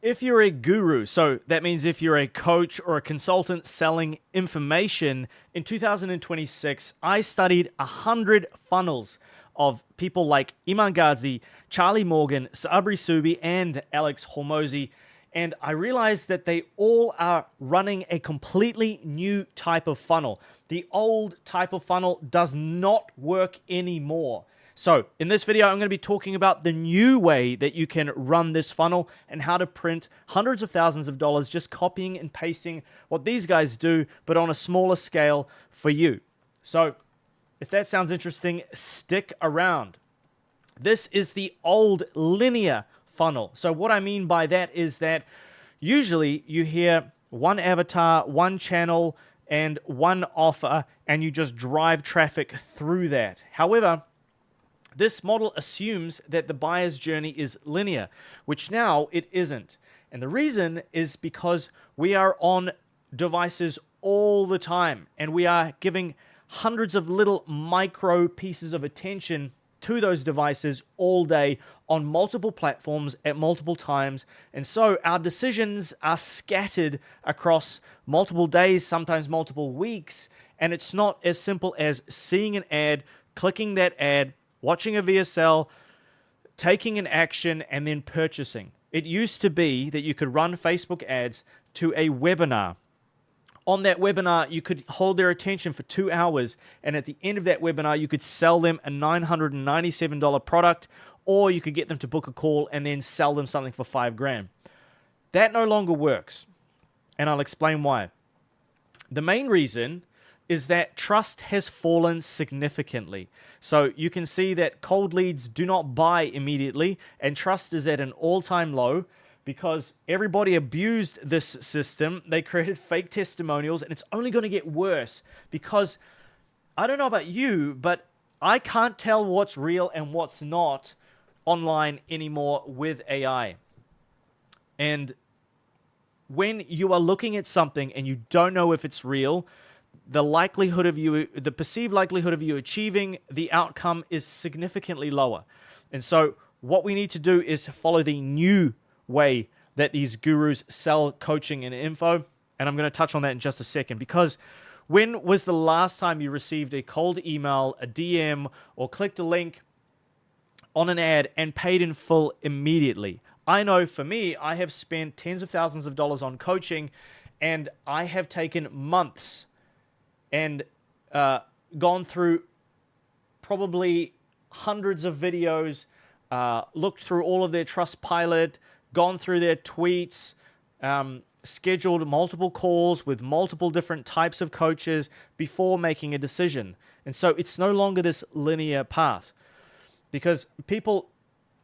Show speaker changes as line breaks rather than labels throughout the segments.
If you're a guru, so that means if you're a coach or a consultant selling information, in 2026, I studied 100 funnels of people like Iman Gadzhi, Charlie Morgan, Sabri Subi, and Alex Hormozy. And I realized that they all are running a completely new type of funnel. The old type of funnel does not work anymore. So in this video, I'm going to be talking about the new way that you can run this funnel and how to print hundreds of thousands of dollars just copying and pasting what these guys do, but on a smaller scale for you. So if that sounds interesting, stick around. This is the old linear funnel. So what I mean by that is that usually you hear one avatar, one channel, and one offer, and you just drive traffic through that. However, this model assumes that the buyer's journey is linear, which now it isn't. And the reason is because we are on devices all the time, and we are giving hundreds of little micro pieces of attention to those devices all day on multiple platforms at multiple times. And so our decisions are scattered across multiple days, sometimes multiple weeks. And it's not as simple as seeing an ad, clicking that ad, watching a VSL, taking an action, and then purchasing. It used to be that you could run Facebook ads to a webinar. On that webinar, you could hold their attention for 2 hours, and at the end of that webinar, you could sell them a $997 product, or you could get them to book a call and then sell them something for $5,000. That no longer works, and I'll explain why. The main reason is that trust has fallen significantly. So you can see that cold leads do not buy immediately, and trust is at an all-time low because everybody abused this system. They created fake testimonials, and it's only going to get worse because I don't know about you, but I can't tell what's real and what's not online anymore with AI. And when you are looking at something and you don't know if it's real, the perceived likelihood of you achieving the outcome is significantly lower. And so what we need to do is follow the new way that these gurus sell coaching and info. And I'm going to touch on that in just a second, because when was the last time you received a cold email, a DM, or clicked a link on an ad and paid in full immediately? I know for me, I have spent tens of thousands of dollars on coaching, and I have taken months and gone through probably hundreds of videos, looked through all of their Trustpilot, gone through their tweets, scheduled multiple calls with multiple different types of coaches before making a decision. And so it's no longer this linear path, because people,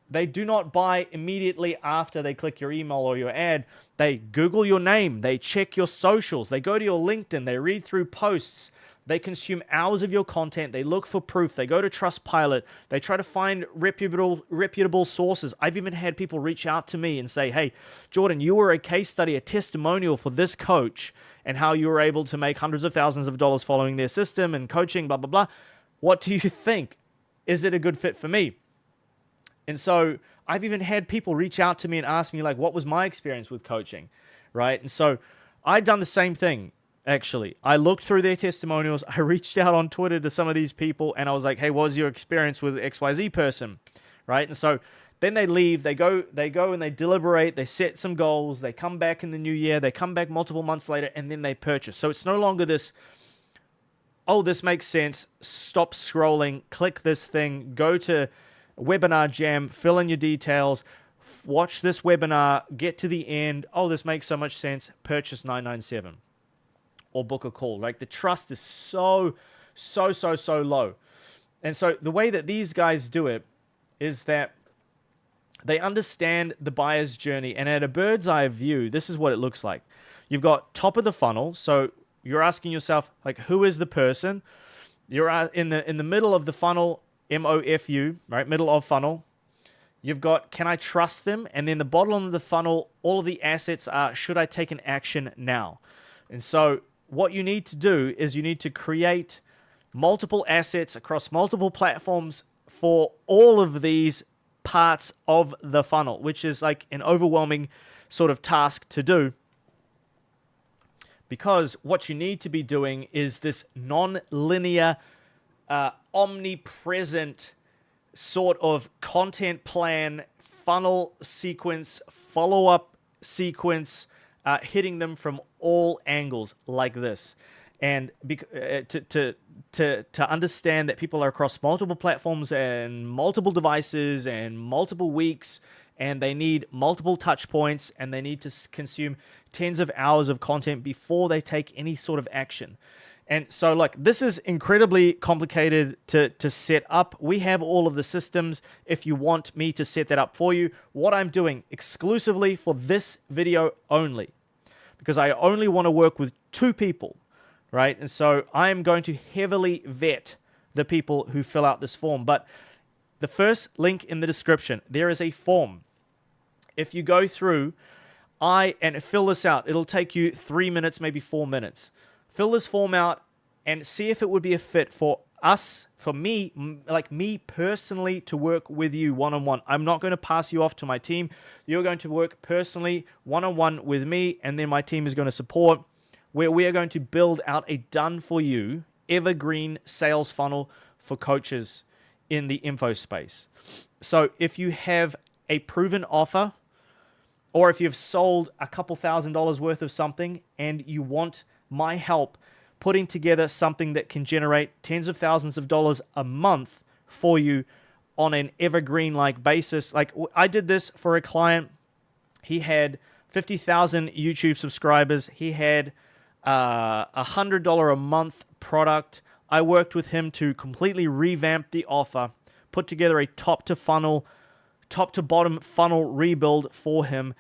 they do not buy immediately after they click your email or your ad. They Google your name, they check your socials, they go to your LinkedIn, they read through posts, they consume hours of your content, they look for proof, they go to Trustpilot, they try to find reputable sources. I've even had people reach out to me and say, hey, Jordan, you were a case study, a testimonial for this coach and how you were able to make hundreds of thousands of dollars following their system and coaching, blah, blah, blah. What do you think? Is it a good fit for me? And so I've even had people reach out to me and ask me, like, what was my experience with coaching, right? And so I've done the same thing, actually. I looked through their testimonials. I reached out on Twitter to some of these people, and I was like, hey, what was your experience with XYZ person, right? And so then they leave. They go and they deliberate. They set some goals. They come back in the new year. They come back multiple months later, and then they purchase. So it's no longer this, oh, this makes sense. Stop scrolling. Click this thing. Go to Webinar Jam, fill in your details, watch this webinar, get to the end. Oh, this makes so much sense. Purchase $997 or book a call. Like, the trust is so low. And so the way that these guys do it is that they understand the buyer's journey, and at a bird's eye view, this is what it looks like. You've got top of the funnel. So you're asking yourself, like, who is the person? You're in the middle of the funnel, MOFU, right? Middle of funnel. You've got, can I trust them? And then the bottom of the funnel, all of the assets are, should I take an action now? And so what you need to do is you need to create multiple assets across multiple platforms for all of these parts of the funnel, which is like an overwhelming sort of task to do. Because what you need to be doing is this non-linear, omnipresent sort of content plan, funnel sequence, follow-up sequence, hitting them from all angles like this. And to understand that people are across multiple platforms and multiple devices and multiple weeks, and they need multiple touch points, and they need to consume tens of hours of content before they take any sort of action. And so, like, this is incredibly complicated to set up. We have all of the systems if you want me to set that up for you. What I'm doing exclusively for this video only, because I only want to work with 2 people, right? And so I'm going to heavily vet the people who fill out this form. But the first link in the description, there is a form. If you go through, and fill this out, it'll take you 3 minutes, maybe 4 minutes. Fill this form out and see if it would be a fit for us, for me, like me personally, to work with you one-on-one. I'm not going to pass you off to my team. You're going to work personally, one-on-one with me, and then my team is going to support, where we are going to build out a done-for-you, evergreen sales funnel for coaches in the info space. So if you have a proven offer, or if you've sold a couple $1,000s worth of something and you want my help putting together something that can generate tens of thousands of dollars a month for you on an evergreen-like basis. Like, I did this for a client. He had 50,000 YouTube subscribers. He had $100 a month product. I worked with him to completely revamp the offer, put together a top to bottom funnel rebuild for him,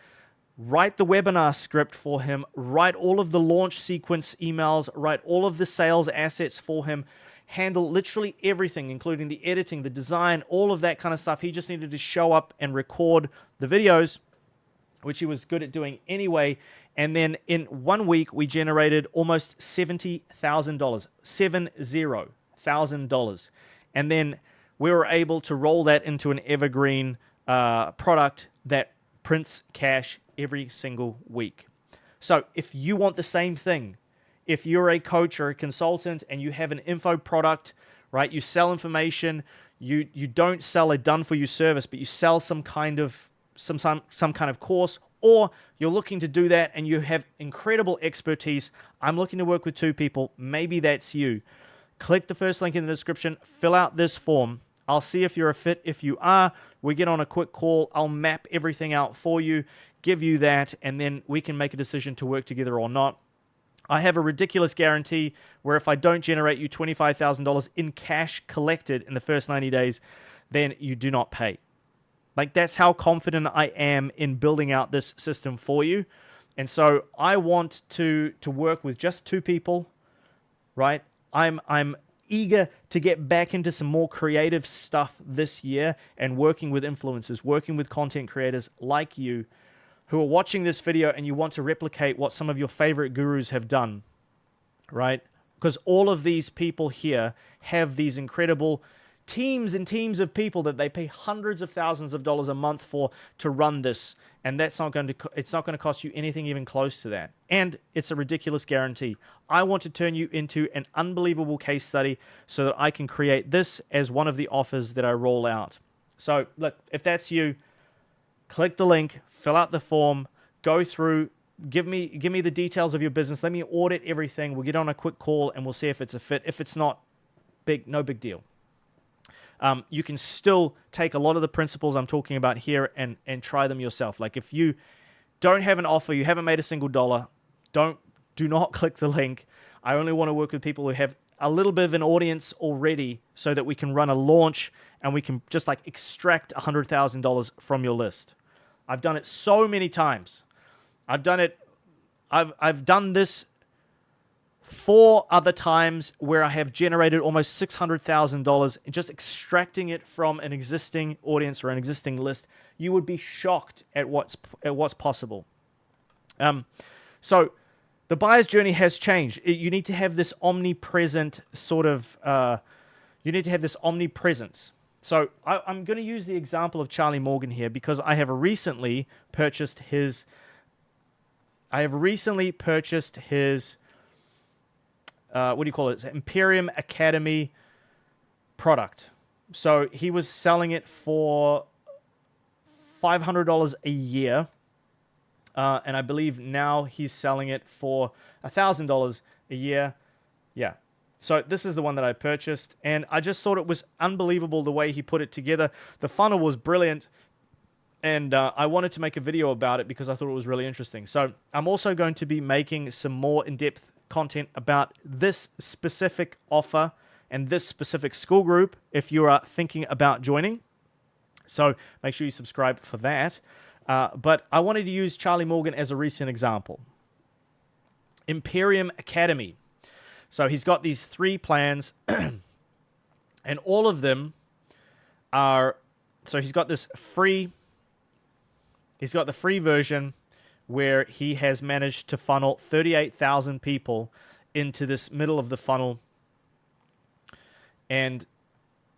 write the webinar script for him, write all of the launch sequence emails, write all of the sales assets for him, handle literally everything, including the editing, the design, all of that kind of stuff. He just needed to show up and record the videos, which he was good at doing anyway. And then in 1 week, we generated almost $70,000, $70,000. And then we were able to roll that into an evergreen product that prints cash every single week. So if you want the same thing, if you're a coach or a consultant and you have an info product, right? You sell information, you don't sell a done-for-you service, but you sell some kind of course, or you're looking to do that and you have incredible expertise. I'm looking to work with 2 people. Maybe that's you. Click the first link in the description, fill out this form. I'll see if you're a fit. If you are, we get on a quick call. I'll map everything out for you, give you that, and then we can make a decision to work together or not. I have a ridiculous guarantee where if I don't generate you $25,000 in cash collected in the first 90 days, then you do not pay. Like, that's how confident I am in building out this system for you. And so I want to work with just 2 people, right? I'm eager to get back into some more creative stuff this year and working with influencers, working with content creators like you who are watching this video and you want to replicate what some of your favorite gurus have done, right? Because all of these people here have these incredible teams and teams of people that they pay hundreds of thousands of dollars a month for to run this, and it's not going to cost you anything even close to that. And it's a ridiculous guarantee. I want to turn you into an unbelievable case study so that I can create this as one of the offers that I roll out. So look, if that's you, click the link, fill out the form, go through, give me the details of your business. Let me audit everything. We'll get on a quick call and we'll see if it's a fit. If it's not, no big deal. You can still take a lot of the principles I'm talking about here and try them yourself. Like, if you don't have an offer, you haven't made a single dollar, do not click the link. I only want to work with people who have a little bit of an audience already so that we can run a launch and we can just like extract $100,000 from your list. I've done it so many times. I've done this 4 other times where I have generated almost $600,000 just extracting it from an existing audience or an existing list. You would be shocked at what's possible. So the buyer's journey has changed. You need to have this omnipresent sort of, you need to have this omnipresence. So I'm going to use the example of Charlie Morgan here because I have recently purchased his. What do you call it? It's Imperium Academy product. So he was selling it for $500 a year. And I believe now he's selling it for $1,000 a year. Yeah. So this is the one that I purchased. And I just thought it was unbelievable the way he put it together. The funnel was brilliant. And I wanted to make a video about it because I thought it was really interesting. So I'm also going to be making some more in-depth content about this specific offer and this specific school group if you are thinking about joining. So make sure you subscribe for that. But I wanted to use Charlie Morgan as a recent example. Imperium Academy. So he's got these 3 plans, and all of them are... So he's got this free... He's got the free version where he has managed to funnel 38,000 people into this middle of the funnel. And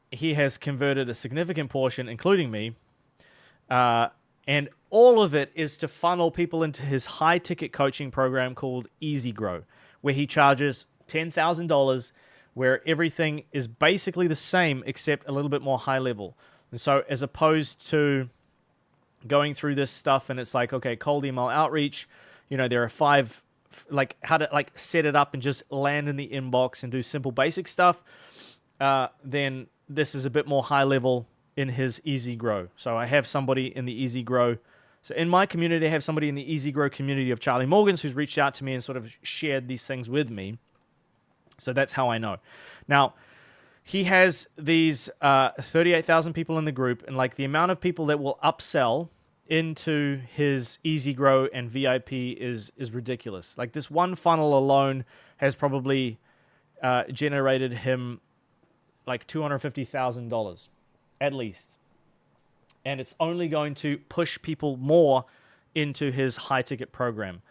he has converted a significant portion, including me. And all of it is to funnel people into his high-ticket coaching program called Easy Grow, where he charges $10,000, where everything is basically the same except a little bit more high level. And so as opposed to going through this stuff and it's like, okay, cold email outreach, there are 5, like how to like set it up and just land in the inbox and do simple basic stuff, then this is a bit more high level in his Easy Grow. So I have somebody in the Easy Grow. So in my community, I have somebody in the Easy Grow community of Charlie Morgans who's reached out to me and sort of shared these things with me. So that's how I know. Now, he has these 38,000 people in the group, and like the amount of people that will upsell into his Easy Grow and VIP is ridiculous. Like this one funnel alone has probably generated him like $250,000 at least. And it's only going to push people more into his high-ticket program.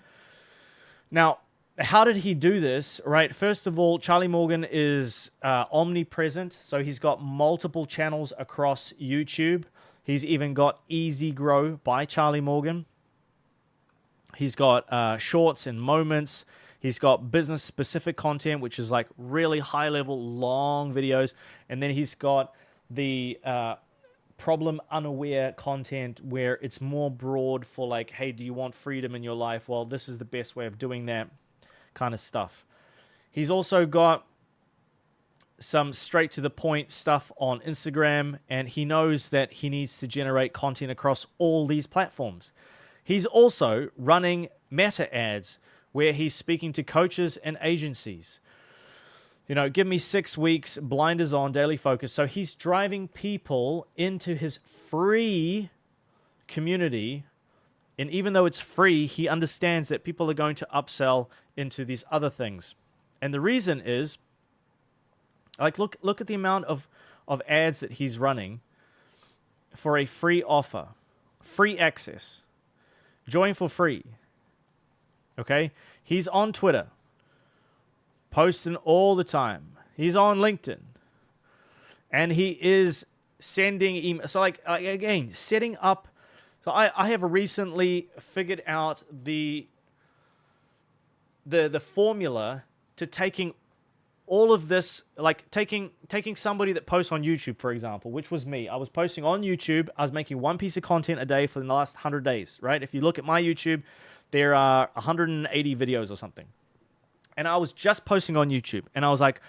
Now, how did he do this, right? First of all, Charlie Morgan is omnipresent, so he's got multiple channels across YouTube. He's even got Easy Grow by Charlie Morgan. He's got shorts and moments. He's got business-specific content, which is like really high-level, long videos. And then he's got the problem-unaware content where it's more broad for like, hey, do you want freedom in your life? Well, this is the best way of doing that kind of stuff. He's also got some straight-to-the-point stuff on Instagram, and he knows that he needs to generate content across all these platforms. He's also running meta ads where he's speaking to coaches and agencies. Give me 6 weeks, blinders on, daily focus. So he's driving people into his free community. And even though it's free, he understands that people are going to upsell into these other things. And the reason is, like, look at the amount of ads that he's running for a free offer, free access, join for free. Okay? He's on Twitter, posting all the time. He's on LinkedIn. And he is sending emails. So, like, again, setting up. So I have recently figured out the formula to taking all of this, like taking somebody that posts on YouTube, for example, which was me. I was posting on YouTube. I was making one piece of content a day for the last 100 days, right? If you look at my YouTube, there are 180 videos or something. And I was just posting on YouTube. And I was like,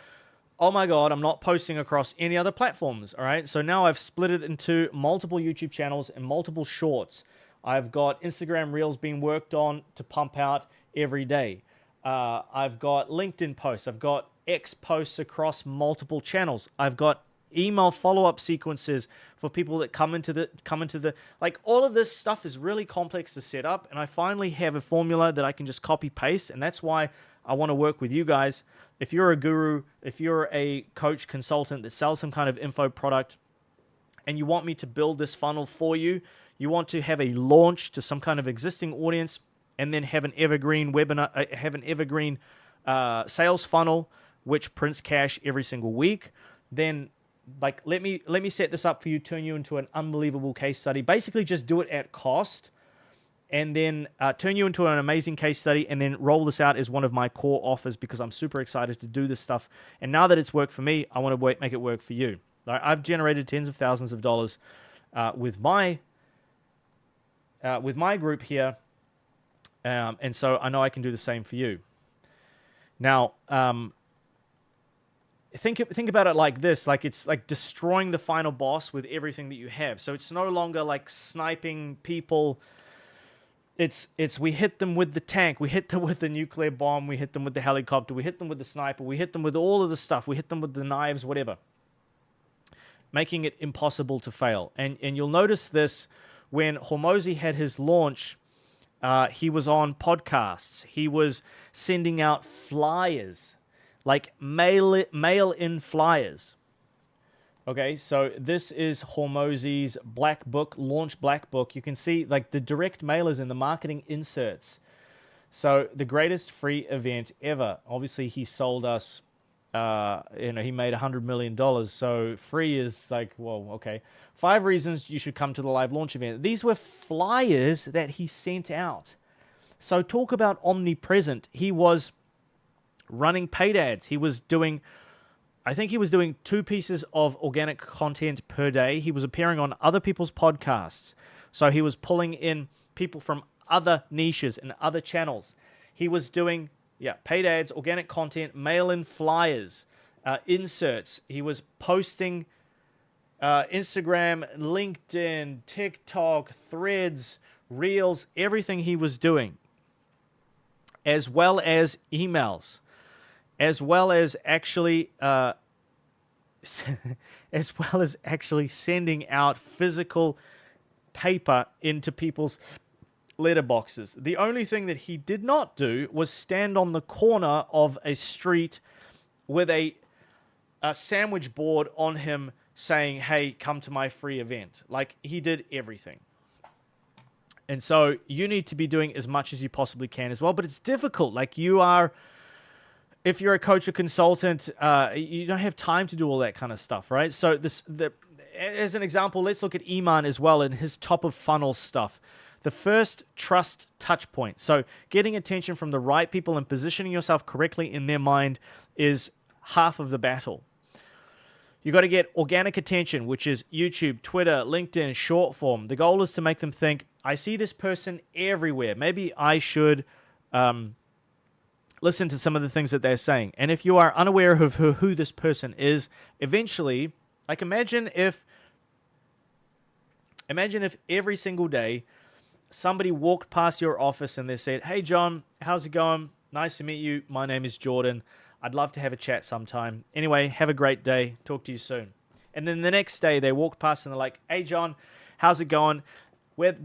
oh my God, I'm not posting across any other platforms, all right? So now I've split it into multiple YouTube channels and multiple shorts. I've got Instagram Reels being worked on to pump out every day. I've got LinkedIn posts. I've got X posts across multiple channels. I've got email follow-up sequences for people that come into the like all of this stuff is really complex to set up, and I finally have a formula that I can just copy paste, and that's why I want to work with you guys. If you're a guru, if you're a coach consultant that sells some kind of info product and you want me to build this funnel for you, you want to have a launch to some kind of existing audience and then have an evergreen webinar, have an evergreen sales funnel which prints cash every single week, then like, let me set this up for you, turn you into an unbelievable case study. Basically, just do it at cost, and then turn you into an amazing case study, and then roll this out as one of my core offers because I'm super excited to do this stuff. And now that it's worked for me, I want to make it work for you. I've generated tens of thousands of dollars with my group here, and so I know I can do the same for you. Now, think about it like this: like it's like destroying the final boss with everything that you have. So it's no longer like sniping people. It's we hit them with the tank, we hit them with the nuclear bomb, we hit them with the helicopter, we hit them with the sniper, we hit them with all of the stuff, we hit them with the knives, whatever, making it impossible to fail. And you'll notice this when Hormozi had his launch. He was on podcasts. He was sending out flyers, like mail-in flyers. Okay, so this is Hormozi's Black Book, launch Black Book. You can see like the direct mailers and the marketing inserts. So the greatest free event ever. Obviously, he sold us, he made $100 million. So free is like, well, okay. 5 reasons you should come to the live launch event. These were flyers that he sent out. So talk about omnipresent. He was running paid ads. He was doing, I think he was doing 2 pieces of organic content per day. He was appearing on other people's podcasts. So he was pulling in people from other niches and other channels. He was doing, paid ads, organic content, mail-in flyers, inserts. He was posting Instagram, LinkedIn, TikTok, Threads, Reels, everything he was doing, as well as emails, as well as actually sending out physical paper into people's letterboxes. The only thing that he did not do was stand on the corner of a street with a sandwich board on him saying, hey, come to my free event. Like, he did everything. And so you need to be doing as much as you possibly can as well. But it's difficult. Like, if you're a coach or consultant, you don't have time to do all that kind of stuff, right? So as an example, let's look at Iman as well and his top of funnel stuff. The first trust touch point. So getting attention from the right people and positioning yourself correctly in their mind is half of the battle. You got to get organic attention, which is YouTube, Twitter, LinkedIn, short form. The goal is to make them think, I see this person everywhere. Maybe I should listen to some of the things that they're saying. And if you are unaware of who this person is, eventually, like imagine if every single day somebody walked past your office and they said, hey, John, how's it going? Nice to meet you. My name is Jordan. I'd love to have a chat sometime. Anyway, have a great day. Talk to you soon. And then the next day they walk past and they're like, hey, John, how's it going?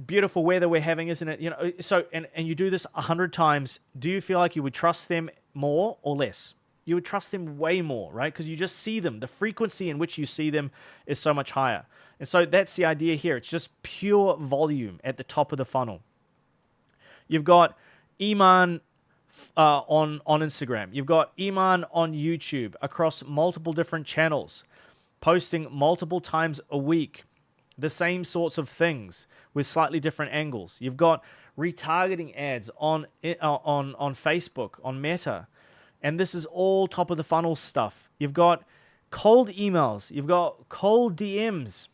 Beautiful weather we're having, isn't it? You know, so and you do this 100 times. Do you feel like you would trust them more or less? You would trust them way more, right? Because you just see them. The frequency in which you see them is so much higher. And so that's the idea here. It's just pure volume at the top of the funnel. You've got Iman on Instagram. You've Got Iman on YouTube across multiple different channels, posting multiple times a week, the same sorts of things with slightly different angles. You've got retargeting ads on Facebook, on Meta, and this is all top of the funnel stuff. You've got cold emails. You've got cold DMs.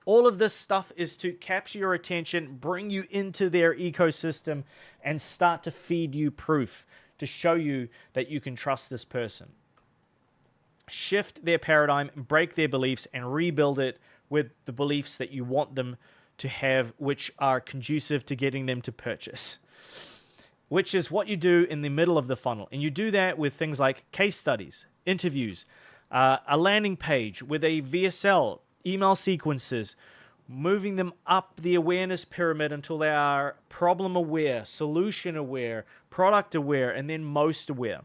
All of this stuff is to capture your attention, bring you into their ecosystem, and start to feed you proof to show you that you can trust this person. Shift their paradigm, break their beliefs, and rebuild it with the beliefs that you want them to have, which are conducive to getting them to purchase, which is what you do in the middle of the funnel. And you do that with things like case studies, interviews, a landing page with a VSL, email sequences, moving them up the awareness pyramid until they are problem aware, solution aware, product aware, and then most aware.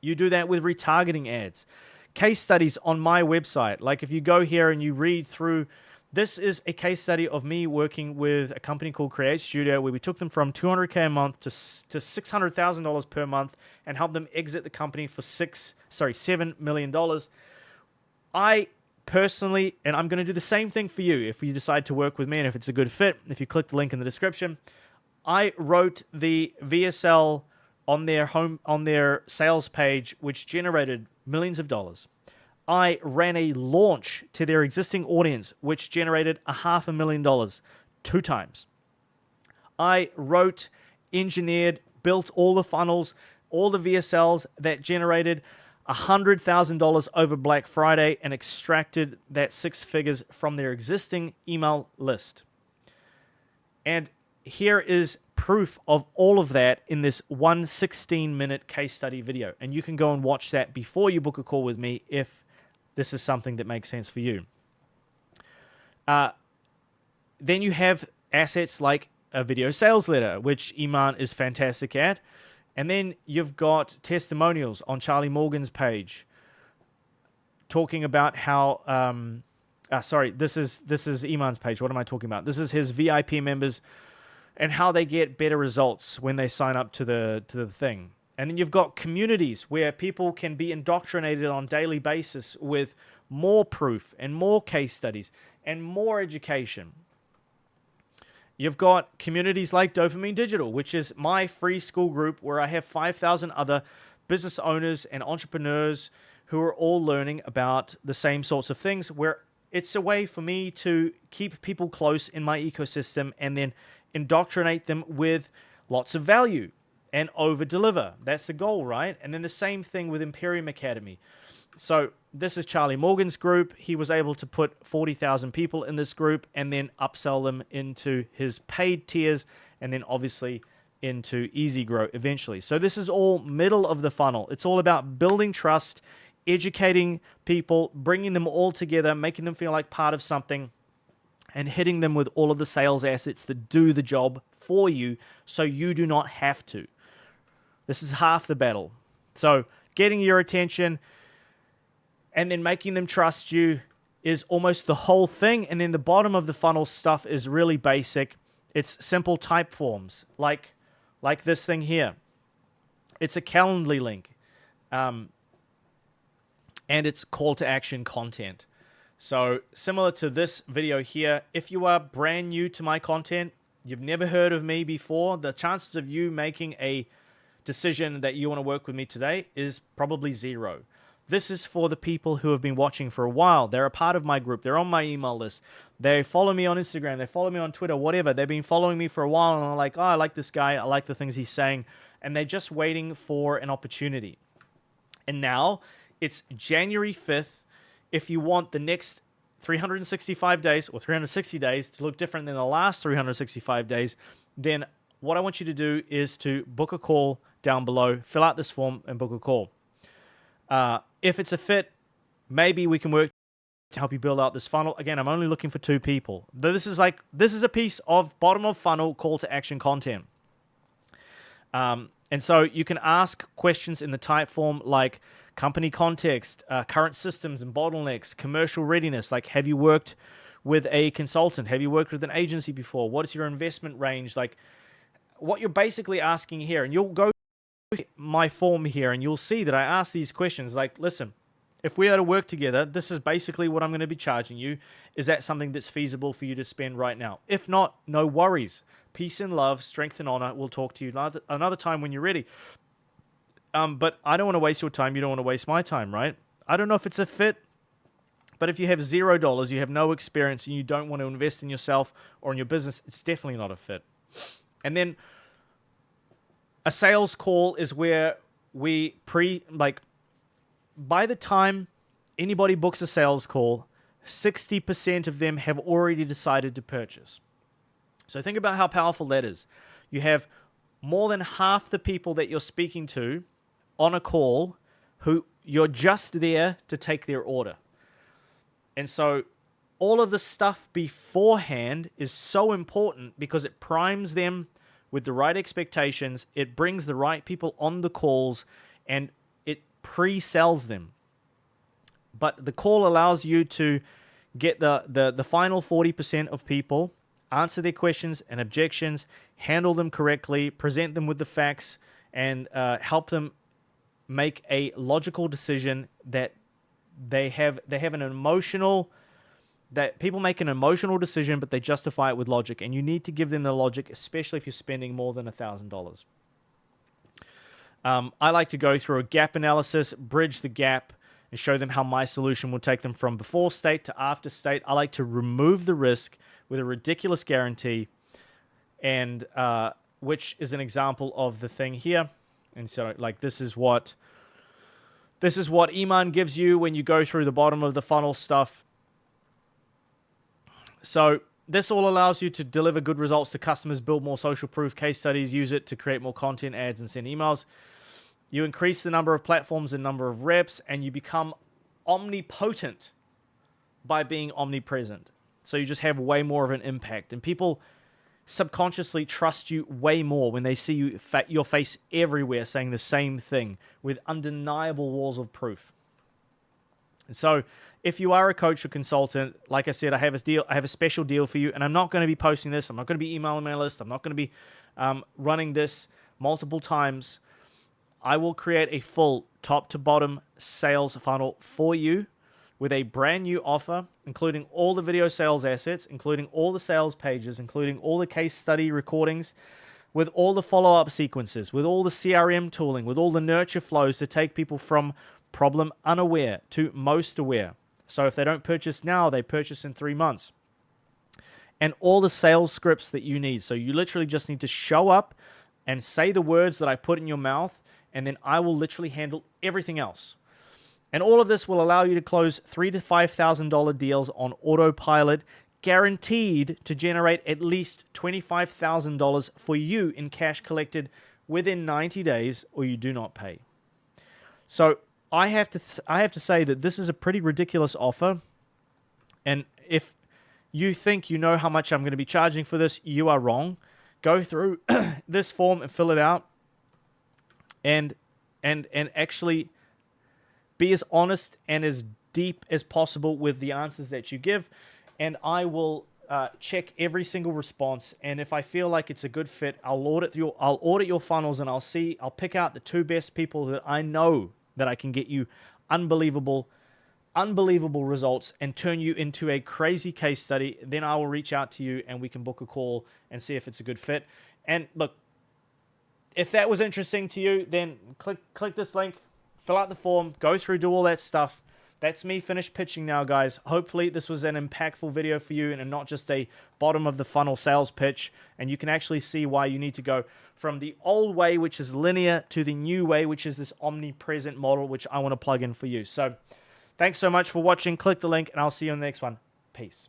You do that with retargeting ads. Case studies on my website. Like if you go here and you read through, this is a case study of me working with a company called Create Studio where we took them from $200K a month to $600,000 per month and helped them exit the company for $7 million. I personally, and I'm going to do the same thing for you if you decide to work with me and if it's a good fit, if you click the link in the description, I wrote the VSL on their sales page, which generated millions of dollars. I ran a launch to their existing audience, which generated $500,000 2 times. I wrote, engineered, built all the funnels, all the VSLs that generated $100,000 over Black Friday and extracted that 6 figures from their existing email list. And here is proof of all of that in this 16-minute case study video. And you can go and watch that before you book a call with me if this is something that makes sense for you. Then you have assets like a video sales letter, which Iman is fantastic at. And then you've got testimonials on Charlie Morgan's page talking about how... this is Iman's page. What am I talking about? This is his VIP members and how they get better results when they sign up to the thing. And then you've got communities where people can be indoctrinated on a daily basis with more proof and more case studies and more education. You've got communities like Dopamine Digital, which is my free school group where I have 5,000 other business owners and entrepreneurs who are all learning about the same sorts of things, where it's a way for me to keep people close in my ecosystem and then indoctrinate them with lots of value and over-deliver. That's the goal, right? And then the same thing with Imperium Academy. So this is Charlie Morgan's group. He was able to put 40,000 people in this group and then upsell them into his paid tiers and then obviously into Easy Grow eventually. So this is all middle of the funnel. It's all about building trust, educating people, bringing them all together, making them feel like part of something, and hitting them with all of the sales assets that do the job for you so you do not have to. This is half the battle. So getting your attention and then making them trust you is almost the whole thing. And then the bottom of the funnel stuff is really basic. It's simple type forms, like this thing here. It's a Calendly link. And it's call to action content. So similar to this video here, if you are brand new to my content, you've never heard of me before, the chances of you making a decision that you want to work with me today is probably 0. This is for the people who have been watching for a while. They're a part of my group. They're on my email list. They follow me on Instagram. They follow me on Twitter, whatever. They've been following me for a while, and I'm like, oh, I like this guy. I like the things he's saying. And they're just waiting for an opportunity. And now it's January 5th. If you want the next 365 days or 360 days to look different than the last 365 days, then what I want you to do is to book a call down below, fill out this form, and book a call. If it's a fit, maybe we can work to help you build out this funnel. Again, I'm only looking for 2 people. This is a piece of bottom of funnel call to action content. And so you can ask questions in the type form like company context, current systems and bottlenecks, commercial readiness, like have you worked with a consultant? Have you worked with an agency before? What is your investment range? Like what you're basically asking here, and you'll go to my form here and you'll see that I ask these questions like, listen, if we are to work together, this is basically what I'm going to be charging you. Is that something that's feasible for you to spend right now? If not, no worries. Peace and love, strength and honor. We'll talk to you another time when you're ready. But I don't want to waste your time. You don't want to waste my time, right? I don't know if it's a fit, but if you have $0, you have no experience, and you don't want to invest in yourself or in your business, it's definitely not a fit. And then a sales call is where we by the time anybody books a sales call, 60% of them have already decided to purchase. So think about how powerful that is. You have more than half the people that you're speaking to on a call who you're just there to take their order. And so all of the stuff beforehand is so important because it primes them with the right expectations. It brings the right people on the calls and it pre-sells them. But the call allows you to get the final 40% of people, answer their questions and objections, handle them correctly, present them with the facts, and help them make a logical decision that they have an emotional, that people make an emotional decision, but they justify it with logic, and you need to give them the logic, especially if you're spending more than $1,000. I like to go through a gap analysis, bridge the gap, and show them how my solution will take them from before state to after state. I like to remove the risk with a ridiculous guarantee, and which is an example of the thing here. And so, like, this is what Iman gives you when you go through the bottom of the funnel stuff. So this all allows you to deliver good results to customers, build more social proof, case studies, use it to create more content, ads, and send emails. You increase the number of platforms and number of reps, and you become omnipotent by being omnipresent. So you just have way more of an impact, and people subconsciously trust you way more when they see you your face everywhere saying the same thing with undeniable walls of proof. And so if you are a coach or consultant, like I said, I have a special deal for you, and I'm not going to be posting this. I'm not going to be emailing my list. I'm not going to be running this multiple times. I will create a full top to bottom sales funnel for you with a brand new offer, including all the video sales assets, including all the sales pages, including all the case study recordings, with all the follow-up sequences, with all the CRM tooling, with all the nurture flows to take people from problem unaware to most aware. So if they don't purchase now, they purchase in 3 months. And all the sales scripts that you need. So you literally just need to show up and say the words that I put in your mouth, and then I will literally handle everything else. And all of this will allow you to close $3,000 to $5,000 deals on autopilot, guaranteed to generate at least $25,000 for you in cash collected within 90 days, or you do not pay. So I have to say that this is a pretty ridiculous offer. And if you think you know how much I'm going to be charging for this, you are wrong. Go through this form and fill it out, and actually be as honest and as deep as possible with the answers that you give, and I will check every single response. And if I feel like it's a good fit, I'll audit your funnels, and I'll pick out the 2 best people that I know that I can get you unbelievable results and turn you into a crazy case study. Then I will reach out to you, and we can book a call and see if it's a good fit. And look, if that was interesting to you, then click this link. Fill out the form, go through, do all that stuff. That's me finished pitching now, guys. Hopefully this was an impactful video for you and not just a bottom of the funnel sales pitch. And you can actually see why you need to go from the old way, which is linear, to the new way, which is this omnipresent model, which I want to plug in for you. So thanks so much for watching. Click the link, and I'll see you on the next one. Peace.